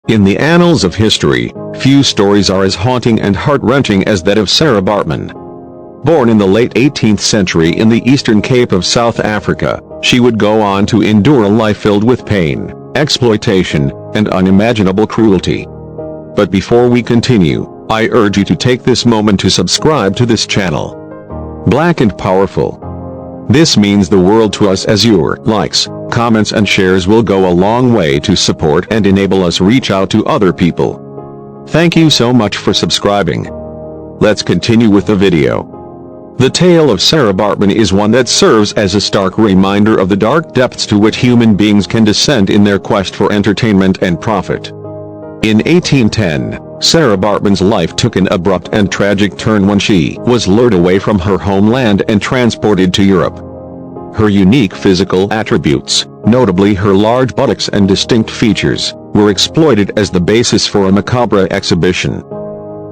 In the annals of history, few stories are as haunting and heart-wrenching as that of Saartjie Baartman. Born in the late 18th century in the Eastern Cape of South Africa, she would go on to endure a life filled with pain, exploitation, and unimaginable cruelty. But before we continue, I urge you to take this moment to subscribe to this channel. Black and Powerful. This means the world to us, as your likes, comments and shares will go a long way to support and enable us reach out to other people. Thank you so much for subscribing. Let's continue with the video. The tale of Saartjie Baartman is one that serves as a stark reminder of the dark depths to which human beings can descend in their quest for entertainment and profit. In 1810, Saartjie Baartman's life took an abrupt and tragic turn when she was lured away from her homeland and transported to Europe. Her unique physical attributes, notably her large buttocks and distinct features, were exploited as the basis for a macabre exhibition.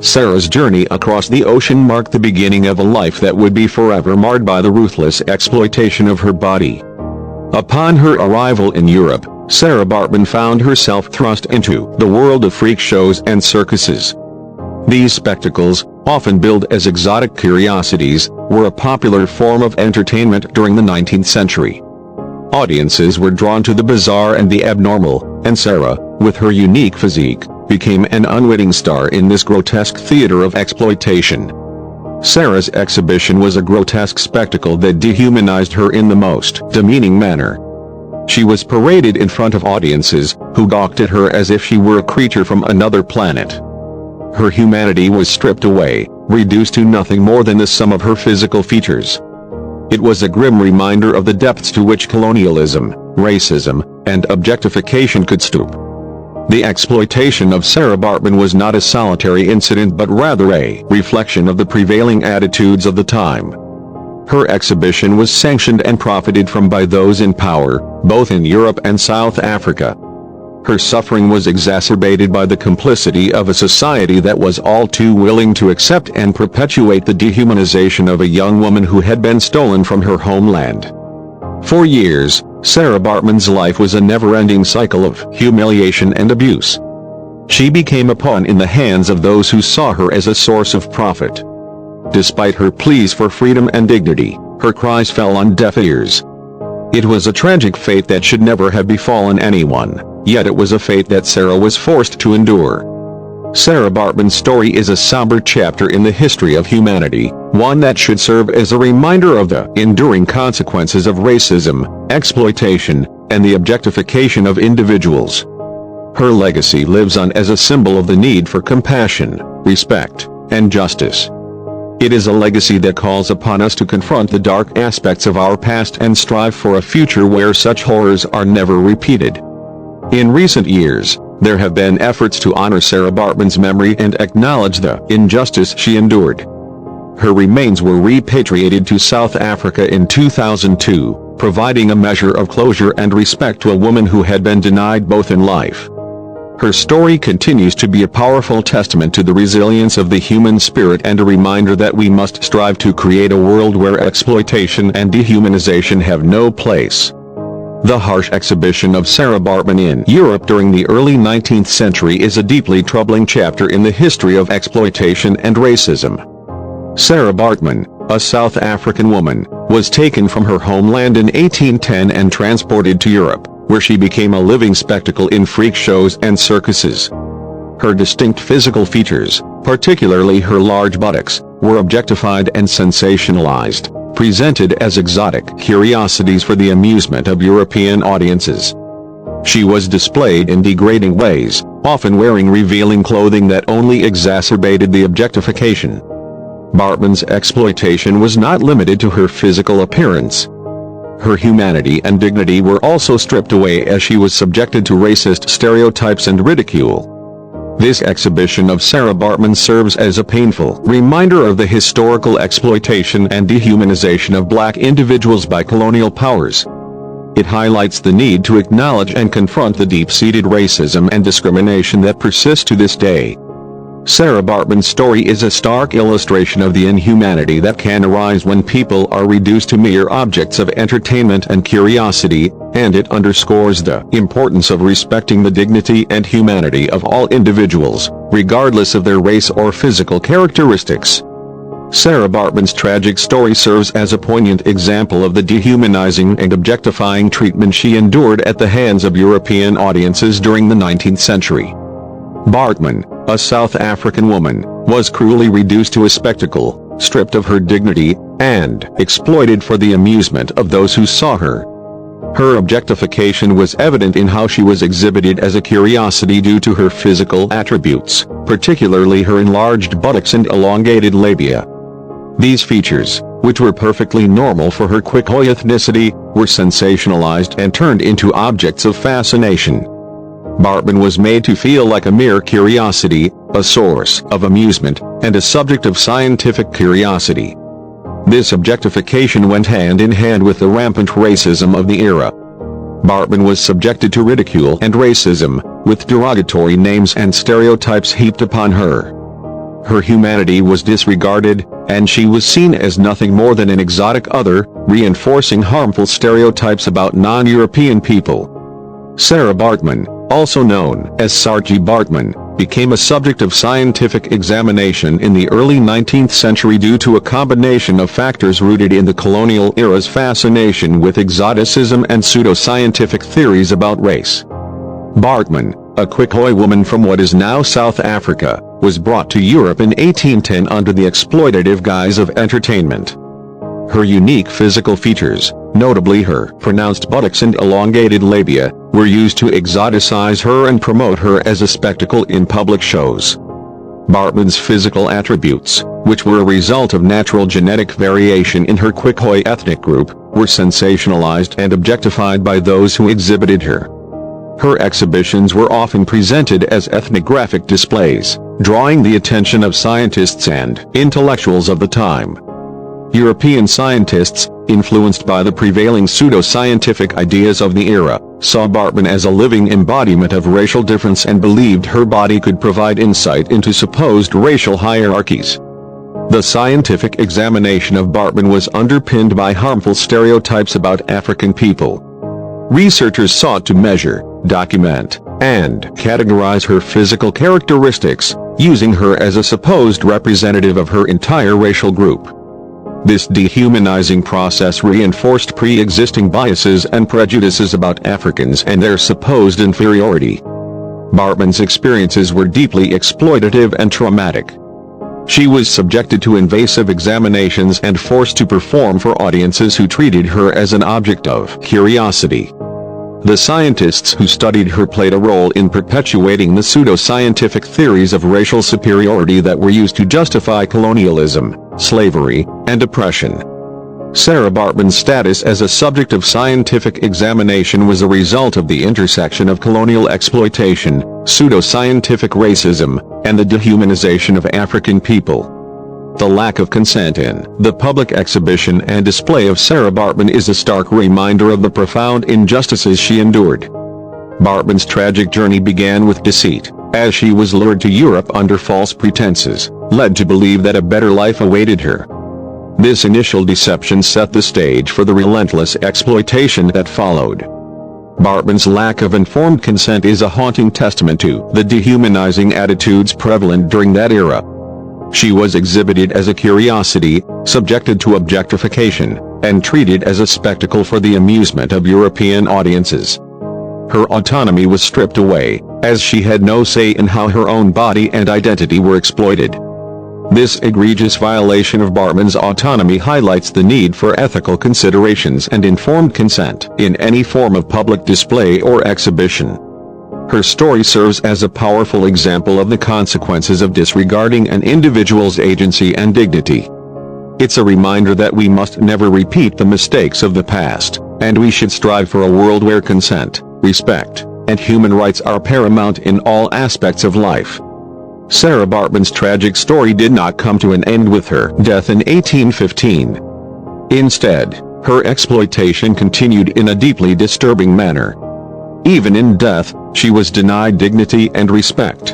Sarah's journey across the ocean marked the beginning of a life that would be forever marred by the ruthless exploitation of her body. Upon her arrival in Europe, Saartjie Baartman found herself thrust into the world of freak shows and circuses. These spectacles, often billed as exotic curiosities, were a popular form of entertainment during the 19th century. Audiences were drawn to the bizarre and the abnormal, and Sarah, with her unique physique, became an unwitting star in this grotesque theater of exploitation. Sarah's exhibition was a grotesque spectacle that dehumanized her in the most demeaning manner. She was paraded in front of audiences, who gawked at her as if she were a creature from another planet. Her humanity was stripped away, reduced to nothing more than the sum of her physical features. It was a grim reminder of the depths to which colonialism, racism, and objectification could stoop. The exploitation of Saartjie Baartman was not a solitary incident but rather a reflection of the prevailing attitudes of the time. Her exhibition was sanctioned and profited from by those in power, both in Europe and South Africa. Her suffering was exacerbated by the complicity of a society that was all too willing to accept and perpetuate the dehumanization of a young woman who had been stolen from her homeland. For years, Saartjie Baartman's life was a never-ending cycle of humiliation and abuse. She became a pawn in the hands of those who saw her as a source of profit. Despite her pleas for freedom and dignity, her cries fell on deaf ears. It was a tragic fate that should never have befallen anyone, yet it was a fate that Sarah was forced to endure. Saartjie Baartman's story is a somber chapter in the history of humanity, one that should serve as a reminder of the enduring consequences of racism, exploitation, and the objectification of individuals. Her legacy lives on as a symbol of the need for compassion, respect, and justice. It is a legacy that calls upon us to confront the dark aspects of our past and strive for a future where such horrors are never repeated. In recent years, there have been efforts to honor Saartjie Baartman's memory and acknowledge the injustice she endured. Her remains were repatriated to South Africa in 2002, providing a measure of closure and respect to a woman who had been denied both in life. Her story continues to be a powerful testament to the resilience of the human spirit and a reminder that we must strive to create a world where exploitation and dehumanization have no place. The harsh exhibition of Saartjie Baartman in Europe during the early 19th century is a deeply troubling chapter in the history of exploitation and racism. Saartjie Baartman, a South African woman, was taken from her homeland in 1810 and transported to Europe, where she became a living spectacle in freak shows and circuses. Her distinct physical features, particularly her large buttocks, were objectified and sensationalized, presented as exotic curiosities for the amusement of European audiences. She was displayed in degrading ways, often wearing revealing clothing that only exacerbated the objectification. Baartman's exploitation was not limited to her physical appearance. Her humanity and dignity were also stripped away as she was subjected to racist stereotypes and ridicule. This exhibition of Saartjie Baartman serves as a painful reminder of the historical exploitation and dehumanization of black individuals by colonial powers. It highlights the need to acknowledge and confront the deep-seated racism and discrimination that persists to this day. Saartjie Baartman's story is a stark illustration of the inhumanity that can arise when people are reduced to mere objects of entertainment and curiosity, and it underscores the importance of respecting the dignity and humanity of all individuals, regardless of their race or physical characteristics. Sarah Baartman's tragic story serves as a poignant example of the dehumanizing and objectifying treatment she endured at the hands of European audiences during the 19th century. Baartman, a South African woman, was cruelly reduced to a spectacle, stripped of her dignity, and exploited for the amusement of those who saw her. Her objectification was evident in how she was exhibited as a curiosity due to her physical attributes, particularly her enlarged buttocks and elongated labia. These features, which were perfectly normal for her Khoikhoi ethnicity, were sensationalized and turned into objects of fascination. Baartman was made to feel like a mere curiosity, a source of amusement, and a subject of scientific curiosity. This objectification went hand in hand with the rampant racism of the era. Baartman was subjected to ridicule and racism, with derogatory names and stereotypes heaped upon her. Her humanity was disregarded, and she was seen as nothing more than an exotic other, reinforcing harmful stereotypes about non-European people. Sarah Baartman, also known as Saartjie Baartman, became a subject of scientific examination in the early 19th century due to a combination of factors rooted in the colonial era's fascination with exoticism and pseudo-scientific theories about race. Baartman, a Khoikhoi woman from what is now South Africa, was brought to Europe in 1810 under the exploitative guise of entertainment. Her unique physical features, notably her pronounced buttocks and elongated labia, were used to exoticize her and promote her as a spectacle in public shows. Baartman's physical attributes, which were a result of natural genetic variation in her Khoikhoi ethnic group, were sensationalized and objectified by those who exhibited her. Her exhibitions were often presented as ethnographic displays, drawing the attention of scientists and intellectuals of the time. European scientists, influenced by the prevailing pseudo-scientific ideas of the era, saw Baartman as a living embodiment of racial difference and believed her body could provide insight into supposed racial hierarchies. The scientific examination of Baartman was underpinned by harmful stereotypes about African people. Researchers sought to measure, document, and categorize her physical characteristics, using her as a supposed representative of her entire racial group. This dehumanizing process reinforced pre-existing biases and prejudices about Africans and their supposed inferiority. Baartman's experiences were deeply exploitative and traumatic. She was subjected to invasive examinations and forced to perform for audiences who treated her as an object of curiosity. The scientists who studied her played a role in perpetuating the pseudo-scientific theories of racial superiority that were used to justify colonialism, slavery, and oppression. Sarah Baartman's status as a subject of scientific examination was a result of the intersection of colonial exploitation, pseudo-scientific racism, and the dehumanization of African people. The lack of consent in the public exhibition and display of Sarah Baartman is a stark reminder of the profound injustices she endured. Baartman's tragic journey began with deceit, as she was lured to Europe under false pretenses, led to believe that a better life awaited her. This initial deception set the stage for the relentless exploitation that followed. Baartman's lack of informed consent is a haunting testament to the dehumanizing attitudes prevalent during that era. She was exhibited as a curiosity, subjected to objectification, and treated as a spectacle for the amusement of European audiences. Her autonomy was stripped away, as she had no say in how her own body and identity were exploited. This egregious violation of Baartman's autonomy highlights the need for ethical considerations and informed consent in any form of public display or exhibition. Her story serves as a powerful example of the consequences of disregarding an individual's agency and dignity. It's a reminder that we must never repeat the mistakes of the past, and we should strive for a world where consent, respect, and human rights are paramount in all aspects of life. Sarah Baartman's tragic story did not come to an end with her death in 1815. Instead, her exploitation continued in a deeply disturbing manner. Even in death, she was denied dignity and respect.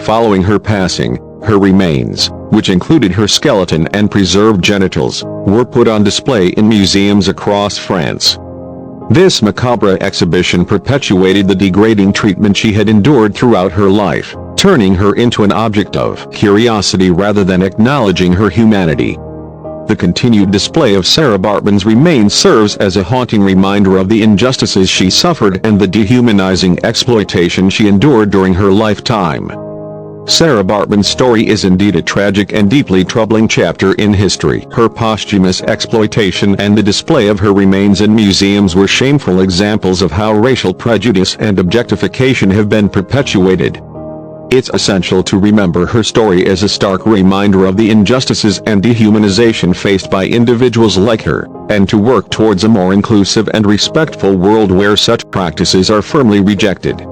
Following her passing, her remains, which included her skeleton and preserved genitals, were put on display in museums across France. This macabre exhibition perpetuated the degrading treatment she had endured throughout her life, turning her into an object of curiosity rather than acknowledging her humanity. The continued display of Saartjie Baartman's remains serves as a haunting reminder of the injustices she suffered and the dehumanizing exploitation she endured during her lifetime. Saartjie Baartman's story is indeed a tragic and deeply troubling chapter in history. Her posthumous exploitation and the display of her remains in museums were shameful examples of how racial prejudice and objectification have been perpetuated. It's essential to remember her story as a stark reminder of the injustices and dehumanization faced by individuals like her, and to work towards a more inclusive and respectful world where such practices are firmly rejected.